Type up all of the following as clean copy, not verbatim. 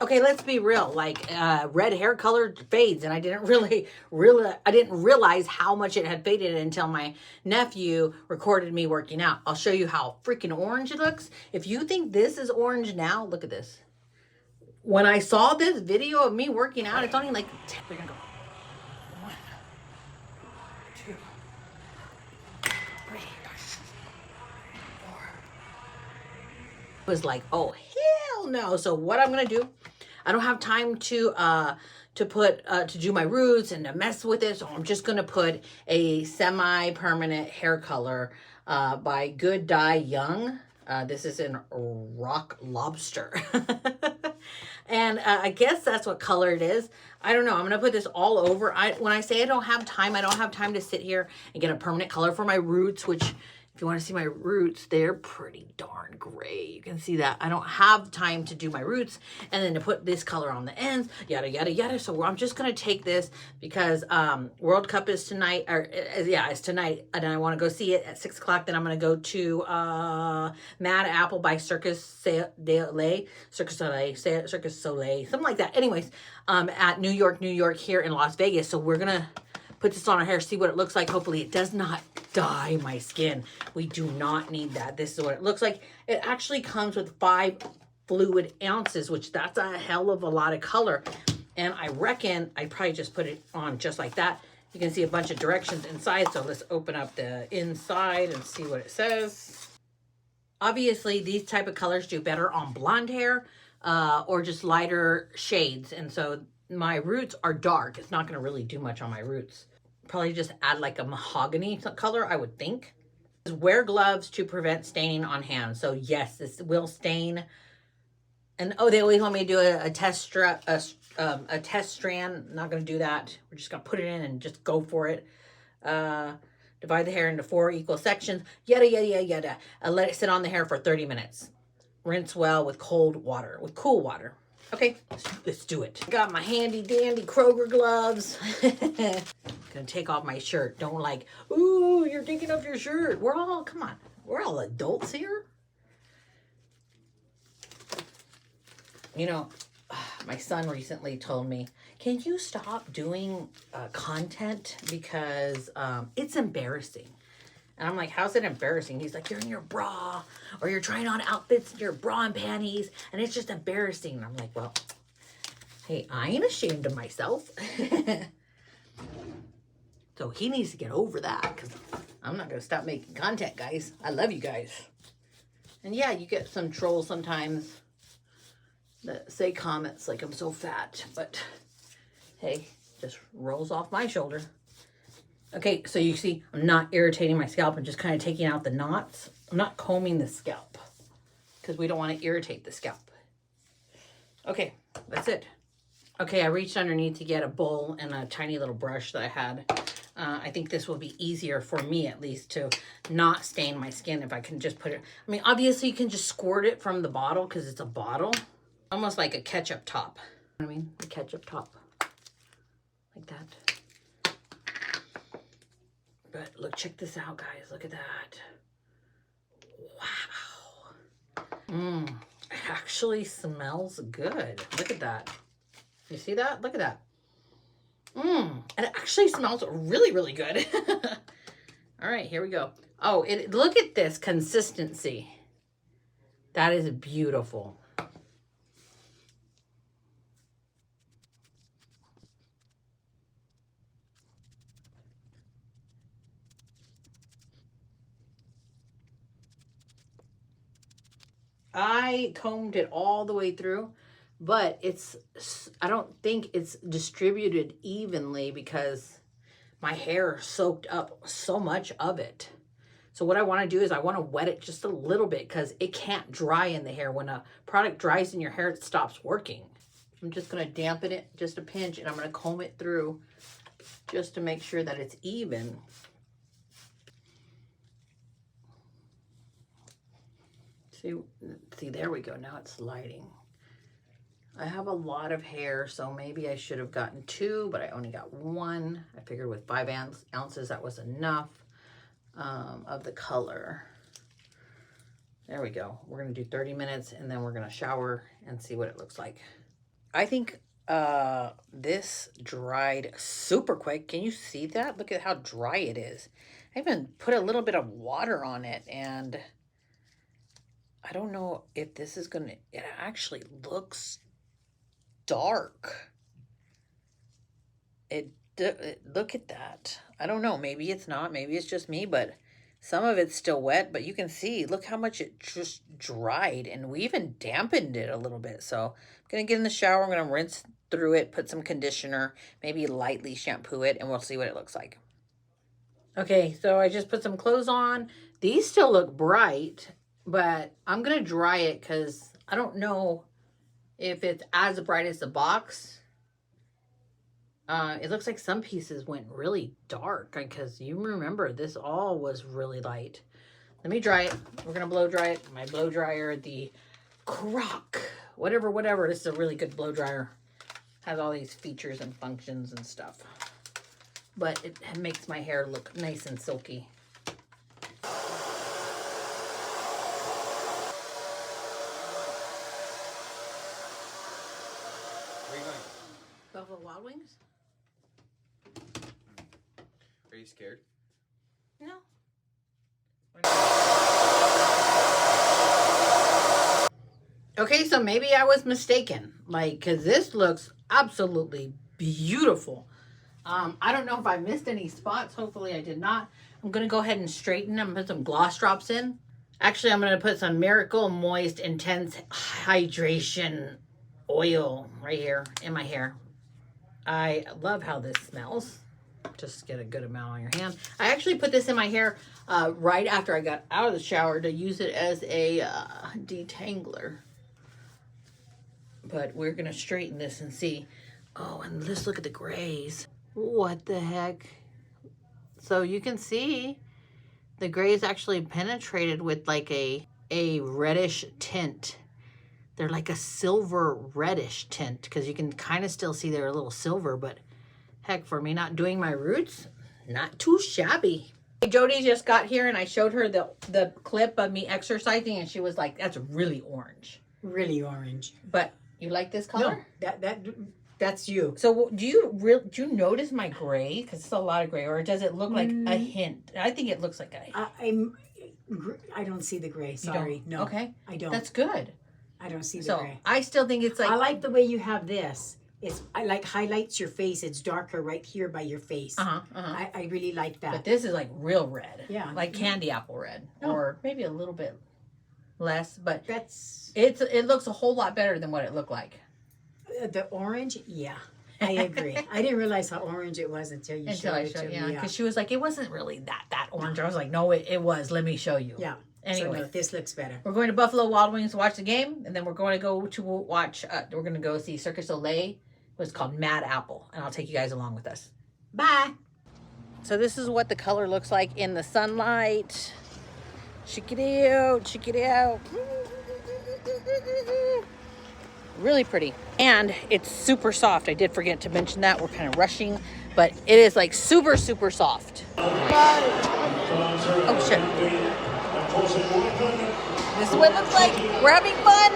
Okay, let's be real. Like red hair color fades, and I didn't I didn't realize how much it had faded until my nephew recorded me working out. I'll show you how freaking orange it looks. If you think this is orange now, look at this. When I saw this video of me working out, it's only like 10. We're gonna go 1, 2, 3, 4. Was like, oh hell no. So what I'm gonna do, I don't have time to do my roots and to mess with it, so I'm just gonna put a semi-permanent hair color by Good Dye Young. This is in Rock Lobster. And I guess that's what color it is. I don't know. I'm going to put this all over. When I say I don't have time to sit here and get a permanent color for my roots, which if you want to see my roots, they're pretty darn gray. You can see that. I don't have time to do my roots and then to put this color on the ends, yada, yada, yada. So I'm just going to take this because World Cup is tonight, or yeah, it's tonight. And I want to go see it at 6 o'clock. Then I'm going to go to Mad Apple by Circus Soleil, something like that. Anyways, at New York here in Las Vegas. So we're going to put this on our hair, see what it looks like. Hopefully it does not dye my skin. We do not need that. This is what it looks like. It actually comes with 5 fluid ounces, which that's a hell of a lot of color. And I reckon I probably just put it on just like that. You can see a bunch of directions inside. So let's open up the inside and see what it says. Obviously, these type of colors do better on blonde hair or just lighter shades. And so my roots are dark. It's not going to really do much on my roots. Probably just add like a mahogany color, I would think. Wear gloves to prevent staining on hands. So yes, this will stain. And oh, they always want me to do a test strand. Not going to do that. We're just going to put it in and just go for it. Divide the hair into 4 equal sections. Yada, yada, yada, yada. Let it sit on the hair for 30 minutes. Rinse well with cool water. Okay, let's do it. Got my handy dandy Kroger gloves. Gonna take off my shirt. Don't like, ooh, you're taking off your shirt. Come on. We're all adults here. You know, my son recently told me, can you stop doing content because it's embarrassing. And I'm like, how's it embarrassing? He's like, you're in your bra or you're trying on outfits in your bra and panties and it's just embarrassing. And I'm like, well, hey, I ain't ashamed of myself. So he needs to get over that because I'm not going to stop making content, guys. I love you guys. And yeah, you get some trolls sometimes that say comments like I'm so fat, but hey, just rolls off my shoulder. Okay, so you see, I'm not irritating my scalp. I'm just kind of taking out the knots. I'm not combing the scalp because we don't want to irritate the scalp. Okay, that's it. Okay, I reached underneath to get a bowl and a tiny little brush that I had. I think this will be easier for me, at least, to not stain my skin if I can just put it. I mean, obviously, you can just squirt it from the bottle because it's a bottle. Almost like a ketchup top. You know what I mean? A ketchup top. Like that. But look, check this out, guys. Look at that. Wow. It actually smells good. Look at that. You see that? Look at that. And it actually smells really, really good. All right, here we go. Oh, look at this consistency. That is beautiful. I combed it all the way through, but I don't think it's distributed evenly because my hair soaked up so much of it. So what I want to do is I want to wet it just a little bit because it can't dry in the hair. When a product dries in your hair, it stops working. I'm just going to dampen it just a pinch and I'm going to comb it through just to make sure that it's even. See, there we go. Now it's sliding. I have a lot of hair, so maybe I should have gotten 2, but I only got 1. I figured with 5 ounces, that was enough of the color. There we go. We're going to do 30 minutes, and then we're going to shower and see what it looks like. I think this dried super quick. Can you see that? Look at how dry it is. I even put a little bit of water on it, and I don't know if this is gonna, it actually looks dark. Look at that. I don't know, maybe it's not, maybe it's just me, but some of it's still wet, but you can see, look how much it just dried, and we even dampened it a little bit. So I'm gonna get in the shower, I'm gonna rinse through it, put some conditioner, maybe lightly shampoo it, and we'll see what it looks like. Okay, so I just put some clothes on. These still look bright, but I'm gonna dry it because I don't know if it's as bright as the box. It looks like some pieces went really dark because you remember this all was really light. Let me dry it. We're gonna blow dry it. My blow dryer, the Rock, whatever. This is a really good blow dryer. Has all these features and functions and stuff. But it makes my hair look nice and silky. Where are you going? Buffalo Wild Wings? Are you scared? No. Okay, so maybe I was mistaken. Like, because this looks absolutely beautiful. I don't know if I missed any spots. Hopefully I did not. I'm going to go ahead and straighten them and put some gloss drops in. Actually, I'm going to put some Miracle Moist Intense Hydration Oil right here in my hair. I love how this smells. Just get a good amount on your hand. I actually put this in my hair right after I got out of the shower to use it as a detangler. But we're going to straighten this and see. Oh, and let's look at the grays. What the heck? So you can see the grays actually penetrated with like a reddish tint. They're like a silver reddish tint because you can kind of still see they're a little silver, but heck, for me not doing my roots, not too shabby. Jody just got here and I showed her the clip of me exercising and she was like, that's really orange. Really orange. But you like this color? No, that's you. So do you notice my gray? Because it's a lot of gray, or does it look like a hint? I think it looks like I don't see the gray. Sorry, no. Okay, I don't. That's good. I don't see the gray. I still think it's like. I like the way you have this. I like highlights your face. It's darker right here by your face. I really like that. But this is like real red. Yeah. Like candy apple red, or maybe a little bit less. But that's it looks a whole lot better than what it looked like. The orange, yeah, I agree. I didn't realize how orange it was until you showed it to me. Yeah, because she was like, it wasn't really that orange. I was like, no, it was. Let me show you. Yeah. Anyway, so no, this looks better. We're going to Buffalo Wild Wings to watch the game, and then we're going to go to watch. We're going to go see Circus Soleil. It's called Mad Apple, and I'll take you guys along with us. Bye. So this is what the color looks like in the sunlight. Check it out. Check it out. Really pretty, and it's super soft. I did forget to mention that. We're kind of rushing, but it is like super soft. Oh shit. This is what it looks like. We're having fun.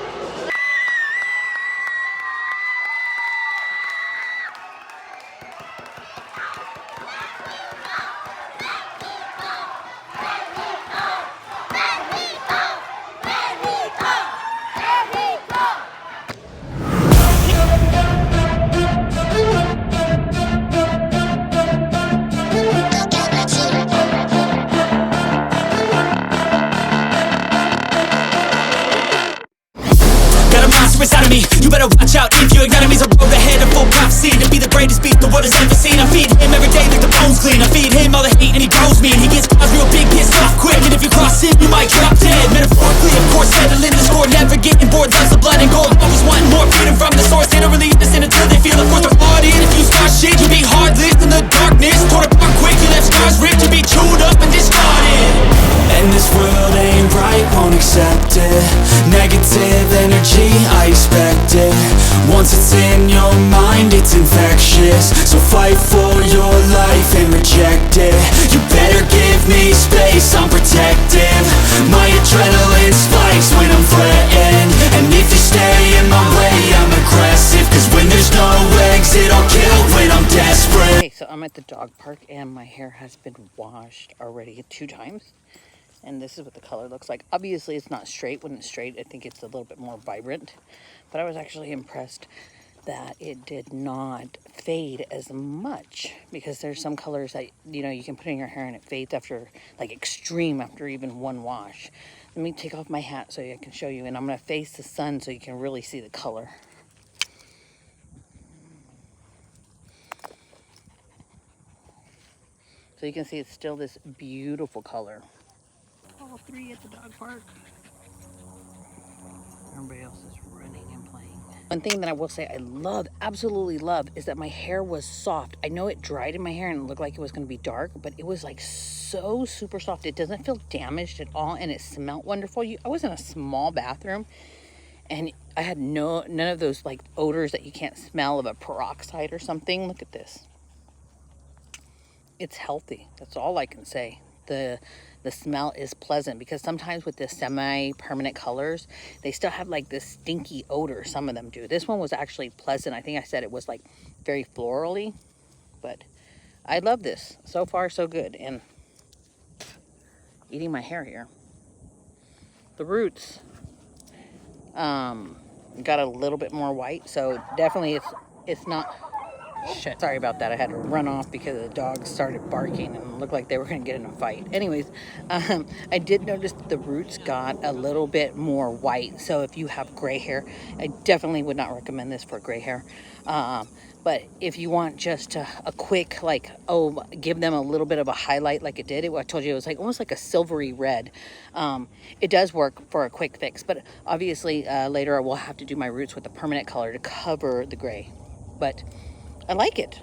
Inside of me, you better watch out if your enemy's a road ahead of full prophecy to be the greatest beast the world has ever seen. I feed him every day like the bones clean. I feed him all the hate and he grows me, and he gets real big, pissed off quick. And if you cross him, you might drop dead. Metaphorically, of course, settling the score, never getting bored. Loves the blood and gold, always wanting more freedom from the source. They don't really listen until they feel it. Force the hard in. If you start shit, you be heartless in the darkness. Torn apart quick, you left scars ripped. You be chewed up and discarded. And this world ain't right, won't accept it. Negative energy, I expect it. Once it's in your mind, it's infectious. So fight for your life and reject it. You better give me space, I'm protective. My adrenaline spikes when I'm threatened. And if you stay in my way, I'm aggressive. Cause I'm at the dog park and my hair has been washed already 2 times. And this is what the color looks like. Obviously, it's not straight. When it's straight, I think it's a little bit more vibrant. But I was actually impressed that it did not fade as much, because there's some colors that, you know, you can put in your hair and it fades after, like extreme, after even 1 wash. Let me take off my hat so I can show you. And I'm going to face the sun so you can really see the color. So you can see it's still this beautiful color. All 3 at the dog park. Everybody else is running and playing. One thing that I will say I love, absolutely love, is that my hair was soft. I know it dried in my hair and it looked like it was going to be dark, but it was like so super soft. It doesn't feel damaged at all, and it smelled wonderful. I was in a small bathroom, and I had none of those like odors that you can't smell of a peroxide or something. Look at this. It's healthy. That's all I can say. The smell is pleasant, because sometimes with the semi-permanent colors, they still have like this stinky odor. Some of them do. This one was actually pleasant. I think I said it was like very florally, but I love this. So far, so good. And eating my hair here. The roots got a little bit more white, so definitely it's not. Shit, sorry about that. I had to run off because the dogs started barking and it looked like they were going to get in a fight. Anyways, I did notice that the roots got a little bit more white. So if you have gray hair, I definitely would not recommend this for gray hair. But if you want just a quick, like, give them a little bit of a highlight like it did. I told you it was like almost like a silvery red. It does work for a quick fix. But obviously later I will have to do my roots with a permanent color to cover the gray. But I like it.